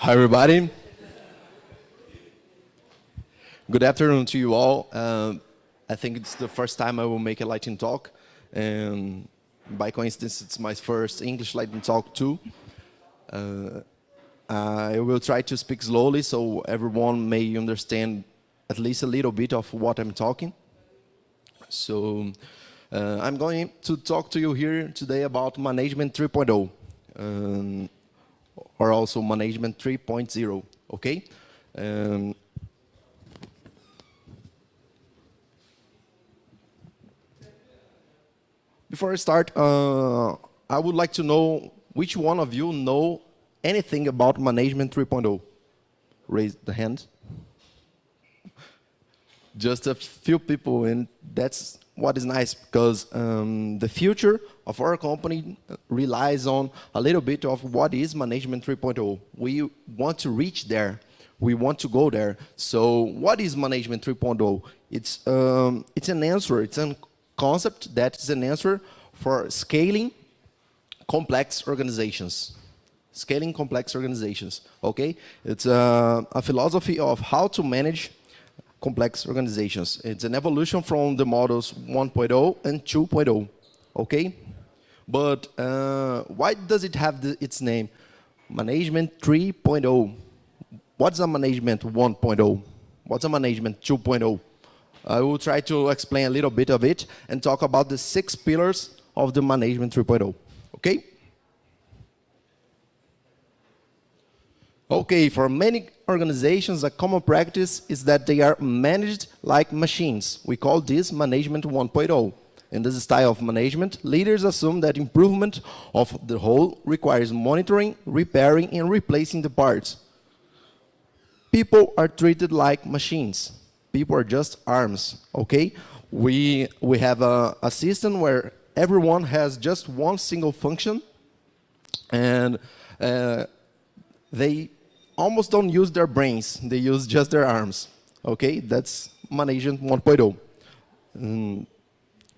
Hi, everybody. Good afternoon to you all. I think it's the first time I will make a lightning talk, and by coincidence, it's my first English lightning talk too. I will try to speak slowly so everyone may understand at least a little bit of what I'm talking. So I'm going to talk to you here today about Management 3.0, or also Management 3.0, okay? Before I start, I would like to know which one of you know anything about Management 3.0. Raise the hand. Just a few people, and that's what is nice, because the future of our company relies on a little bit of what is Management 3.0. We want to reach there. We want to go there. So what is Management 3.0? It's an answer. It's a concept that is an answer for scaling complex organizations. Scaling complex organizations, okay? It's a philosophy of how to manage complex organizations. It's an evolution from the models 1.0 and 2.0, okay? But why does it have its name? Management 3.0. What's a Management 1.0? What's a Management 2.0? I will try to explain a little bit of it and talk about the 6 pillars of the Management 3.0, okay? Okay, for many organizations, a common practice is that they are managed like machines. We call this Management 1.0. In this style of management, leaders assume that improvement of the whole requires monitoring, repairing, and replacing the parts. People are treated like machines. People are just arms, okay? We have a system where everyone has just one single function, and they almost don't use their brains. They use just their arms, okay? That's Management 1.0.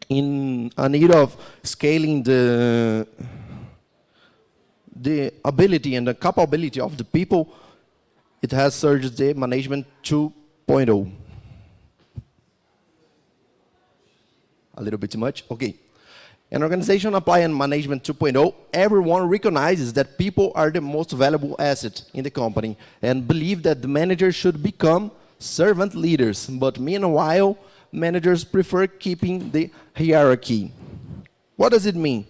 In a need of scaling the ability and the capability of the people, it has surged the Management 2.0. A little bit too much? Okay. An organization applying Management 2.0, everyone recognizes that people are the most valuable asset in the company and believe that the managers should become servant leaders. But meanwhile, managers prefer keeping the hierarchy. What does it mean?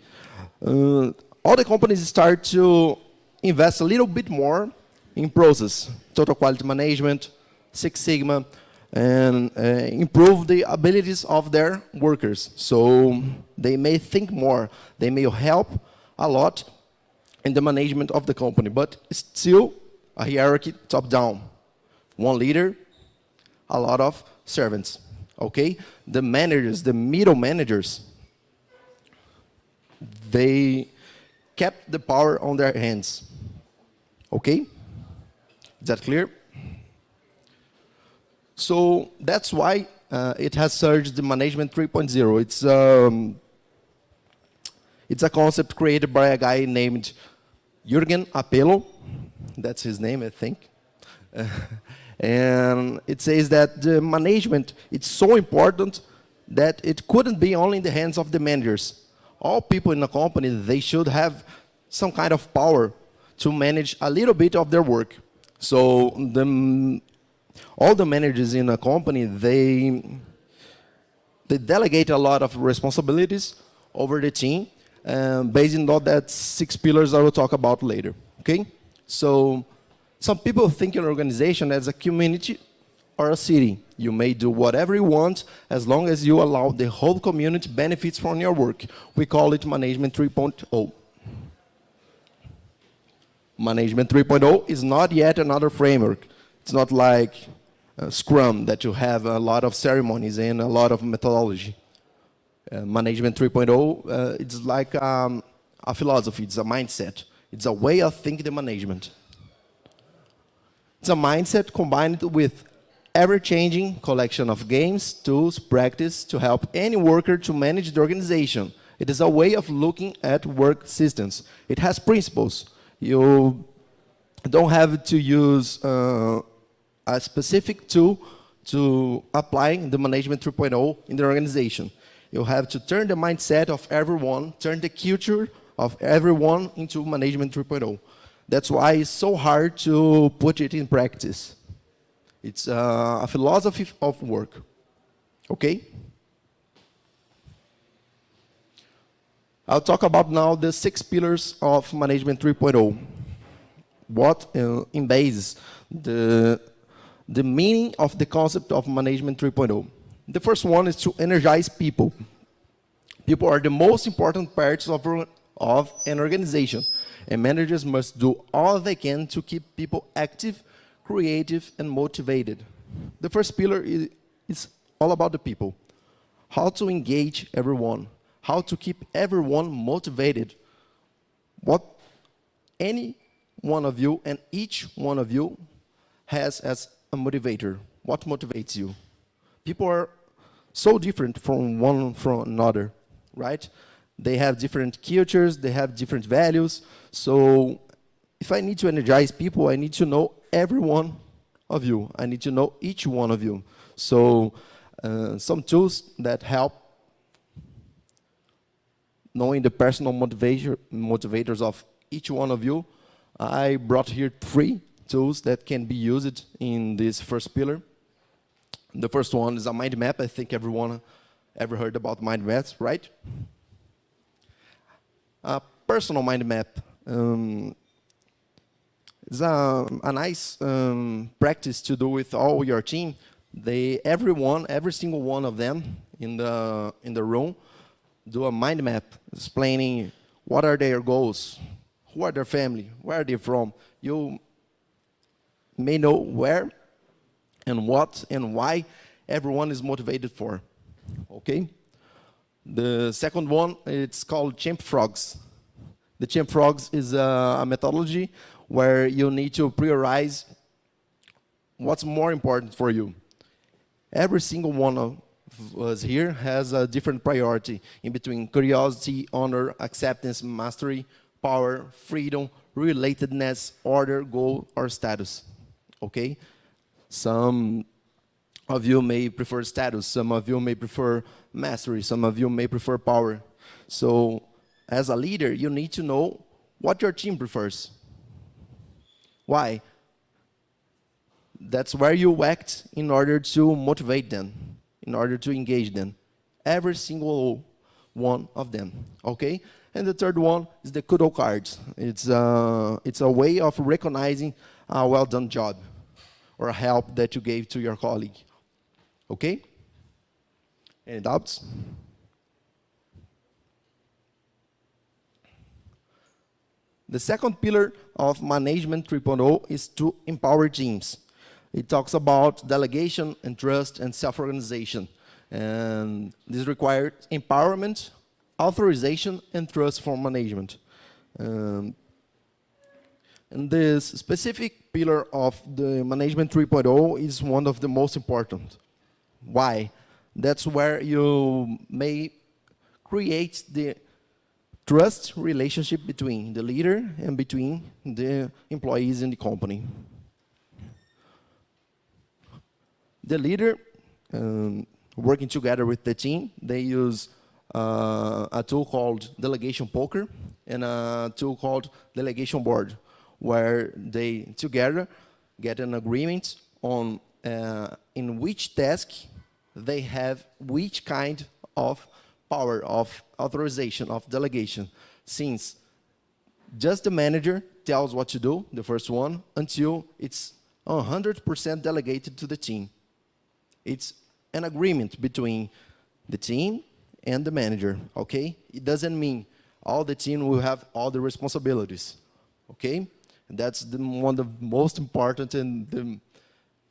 All the companies start to invest a little bit more in process, total quality management, Six Sigma, and improve the abilities of their workers. So they may think more, they may help a lot in the management of the company, but still a hierarchy top-down. One leader, a lot of servants, okay? The managers, the middle managers, they kept the power on their hands, okay? Is that clear? So that's why it has surged the Management 3.0. It's a concept created by a guy named Jürgen Appelo. That's his name, I think. And it says that the management, it's so important that it couldn't be only in the hands of the managers. All people in a company, they should have some kind of power to manage a little bit of their work. So all the managers in a company, they delegate a lot of responsibilities over the team, based on all that 6 pillars I will talk about later, okay? So some people think an organization as a community or a city. You may do whatever you want as long as you allow the whole community benefits from your work. We call it Management 3.0. Management 3.0 is not yet another framework. It's not like Scrum, that you have a lot of ceremonies and a lot of methodology. Management 3.0, it's like a philosophy, it's a mindset. It's a way of thinking the management. It's a mindset combined with ever-changing collection of games, tools, practice to help any worker to manage the organization. It is a way of looking at work systems. It has principles. You don't have to use a specific tool to apply the Management 3.0 in the organization. You have to turn the mindset of everyone, turn the culture of everyone into Management 3.0. That's why it's so hard to put it in practice. It's a philosophy of work. Okay? I'll talk about now the 6 pillars of Management 3.0. What in base the meaning of the concept of Management 3.0. The first one is to energize people. People are the most important parts of an organization, and managers must do all they can to keep people active, creative, and motivated. The first pillar is all about the people. How to engage everyone, how to keep everyone motivated. What any one of you and each one of you has as a motivator. What motivates you? People are so different from one from another, right? They have different cultures, they have different values. So if I need to energize people, I need to know every one of you. I need to know each one of you. So some tools that help knowing the personal motivators of each one of you. I brought here 3 tools that can be used in this first pillar. The first one is a mind map. I think everyone ever heard about mind maps, right? A personal mind map is a nice practice to do with all your team. Every single one of them in the room, do a mind map explaining what are their goals, who are their family, where are they from. You may know where and what and why everyone is motivated for. Okay? The second one, it's called Champ Frogs. The Champ Frogs is a methodology where you need to prioritize what's more important for you. Every single one of us here has a different priority in between curiosity, honor, acceptance, mastery, power, freedom, relatedness, order, goal, or status. Okay? Some of you may prefer status, some of you may prefer mastery, some of you may prefer power. So as a leader, you need to know what your team prefers. Why? That's where you act in order to motivate them, in order to engage them. Every single one of them, okay? And the third one is the kudo cards. It's a way of recognizing a well-done job or help that you gave to your colleague, okay? Any doubts? The second pillar of Management 3.0 is to empower teams. It talks about delegation and trust and self-organization. And this requires empowerment, authorization, and trust from management. And this specific pillar of the Management 3.0 is one of the most important. Why? That's where you may create the trust relationship between the leader and between the employees in the company. The leader, working together with the team, they use a tool called Delegation Poker and a tool called Delegation Board, where they together get an agreement on in which task they have which kind of power, of authorization, of delegation, since just the manager tells what to do, the first one, until it's 100% delegated to the team. It's an agreement between the team and the manager, okay? It doesn't mean all the team will have all the responsibilities, okay? That's one of the most important and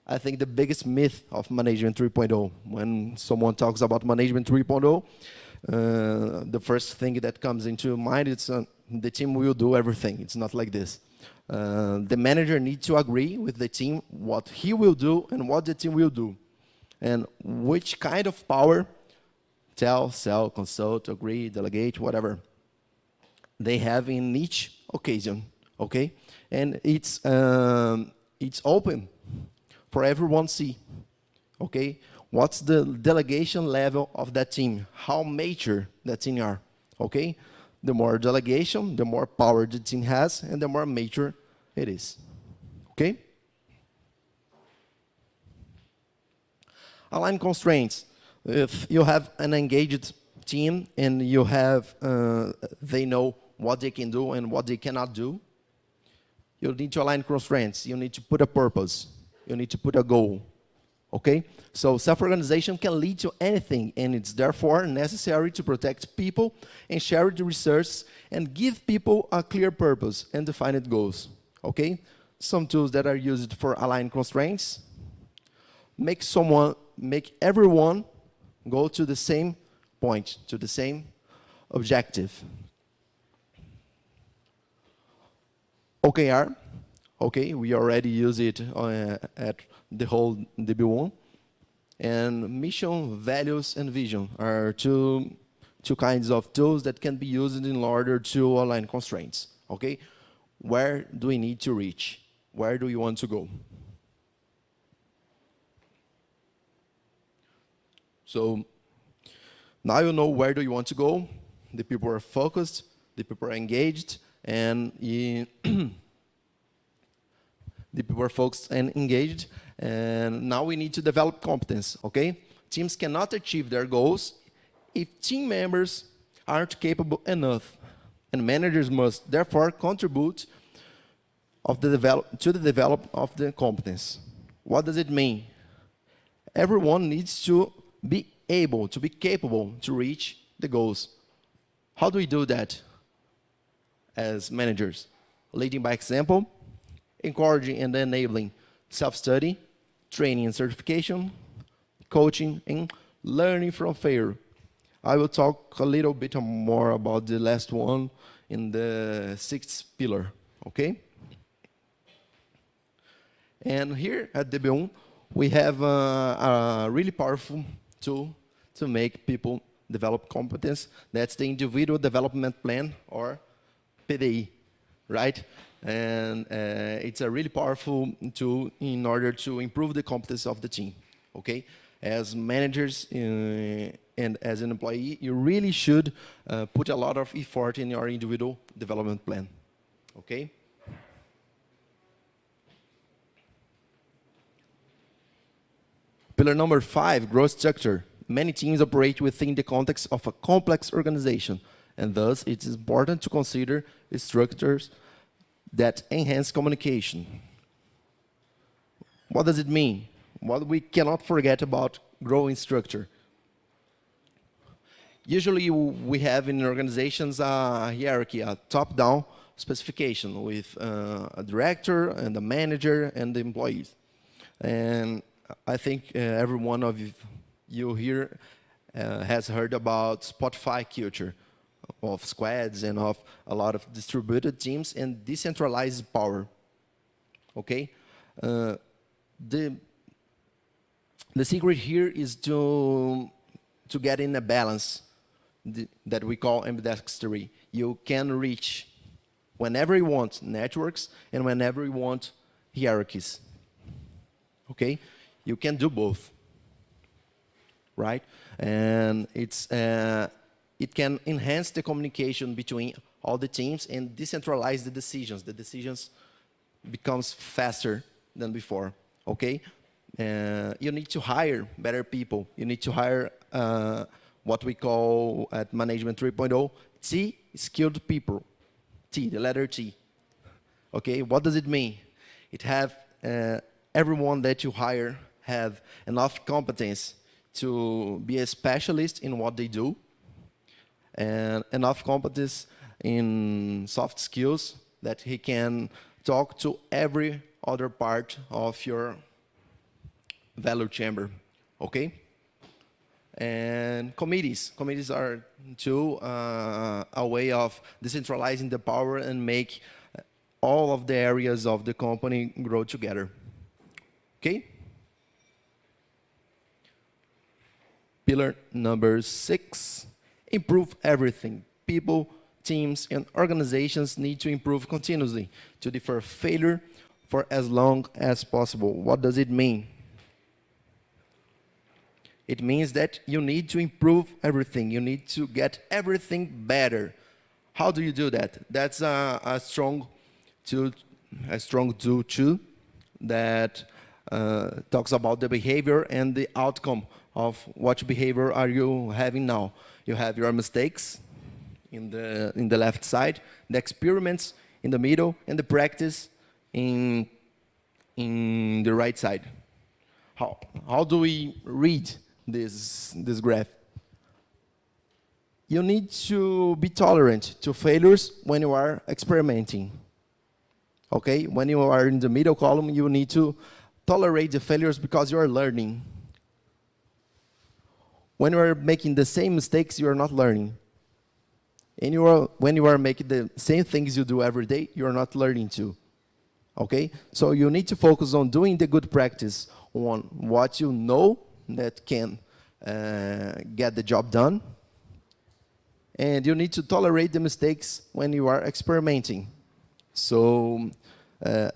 I think the biggest myth of Management 3.0. When someone talks about Management 3.0, the first thing that comes into mind is the team will do everything. It's not like this. The manager needs to agree with the team what he will do and what the team will do. And which kind of power, tell, sell, consult, agree, delegate, whatever, they have in each occasion, okay? And it's open for everyone to see, okay? What's the delegation level of that team? How mature that team are, okay? The more delegation, the more power the team has, and the more mature it is, okay? Align constraints. If you have an engaged team and you have, they know what they can do and what they cannot do, you need to align constraints. You need to put a purpose. You need to put a goal, okay? So self-organization can lead to anything, and it's therefore necessary to protect people and share the research and give people a clear purpose and defined goals, okay? Some tools that are used for align constraints: make everyone go to the same point, to the same objective. OKR, okay, we already use it at the whole DB1. And mission, values, and vision are two kinds of tools that can be used in order to align constraints, okay? Where do we need to reach? Where do we want to go? So now you know where do you want to go. The people are focused, the people are engaged, and the people are focused and engaged. And now we need to develop competence, okay? Teams cannot achieve their goals if team members aren't capable enough. And managers must therefore contribute to the development of the competence. What does it mean? Everyone needs to be able, to be capable to reach the goals. How do we do that as managers? Leading by example, encouraging and enabling self-study, training and certification, coaching, and learning from failure. I will talk a little bit more about the last one in the sixth pillar, okay? And here at DB1, we have a really powerful tool to make people develop competence. That's the Individual Development Plan, or PDI, right? And it's a really powerful tool in order to improve the competence of the team, okay? As managers and as an employee, you really should put a lot of effort in your individual development plan, okay? Pillar number 5, growth structure. Many teams operate within the context of a complex organization, and thus it is important to consider structures that enhance communication. What does it mean? What we cannot forget about growing structure. Usually we have in organizations a hierarchy, a top-down specification with a director and a manager and the employees. And I think every one of you here has heard about Spotify culture of squads and of a lot of distributed teams and decentralized power. Okay, the secret here is to get in a balance that we call ambidextrity. You can reach whenever you want networks and whenever you want hierarchies. Okay, you can do both, right? And it can enhance the communication between all the teams and decentralize the decisions. The decisions becomes faster than before, okay? You need to hire better people. You need to hire what we call at Management 3.0, T, skilled people. T, the letter T. Okay, what does it mean? It have everyone that you hire have enough competence to be a specialist in what they do, and enough competence in soft skills that he can talk to every other part of your value chamber, okay? And committees. Committees are too a way of decentralizing the power and make all of the areas of the company grow together, okay? Pillar number 6, improve everything, people, teams, and organizations need to improve continuously to defer failure for as long as possible. What does it mean? It means that you need to improve everything. You need to get everything better. How do you do that? That's a strong tool too that talks about the behavior and the outcome of what behavior are you having now. You have your mistakes in the left side, the experiments in the middle, and the practice in the right side. How do we read this graph? You need to be tolerant to failures when you are experimenting. Okay? When you are in the middle column, you need to tolerate the failures because you are learning. When you are making the same mistakes, you are not learning. And when you are making the same things you do every day, you are not learning too. Okay? So you need to focus on doing the good practice on what you know that can get the job done. And you need to tolerate the mistakes when you are experimenting. So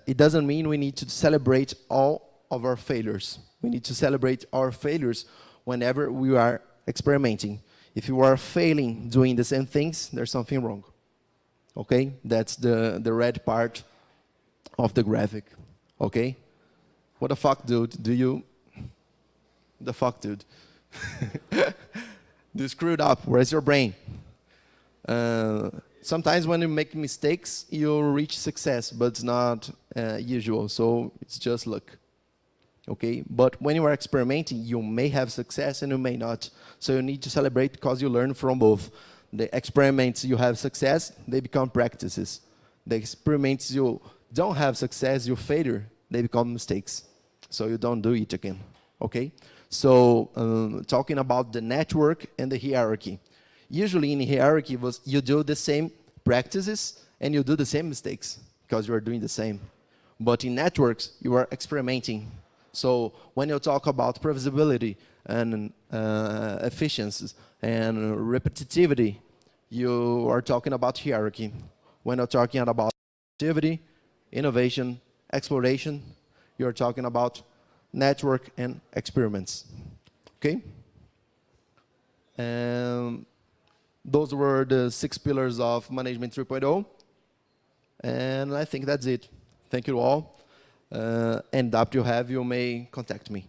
it doesn't mean we need to celebrate all of our failures. We need to celebrate our failures whenever we are experimenting. If you are failing doing the same things, there's something wrong. Okay? That's the red part of the graphic. Okay? What the fuck, dude? The fuck, dude? You screwed up. Where's your brain? Sometimes when you make mistakes, you reach success, but it's not usual, so it's just luck. Okay? But when you are experimenting, you may have success and you may not. So you need to celebrate because you learn from both. The experiments you have success, they become practices. The experiments you don't have success, you failure, they become mistakes. So you don't do it again. Okay? So talking about the network and the hierarchy. Usually in hierarchy, you do the same practices and you do the same mistakes because you are doing the same. But in networks, you are experimenting. So when you talk about previsibility and efficiencies and repetitivity, you are talking about hierarchy. When you're talking about activity, innovation, exploration, you're talking about network and experiments. Okay? Those were the 6 pillars of Management 3.0. And I think that's it. Thank you all. And up you have, you may contact me.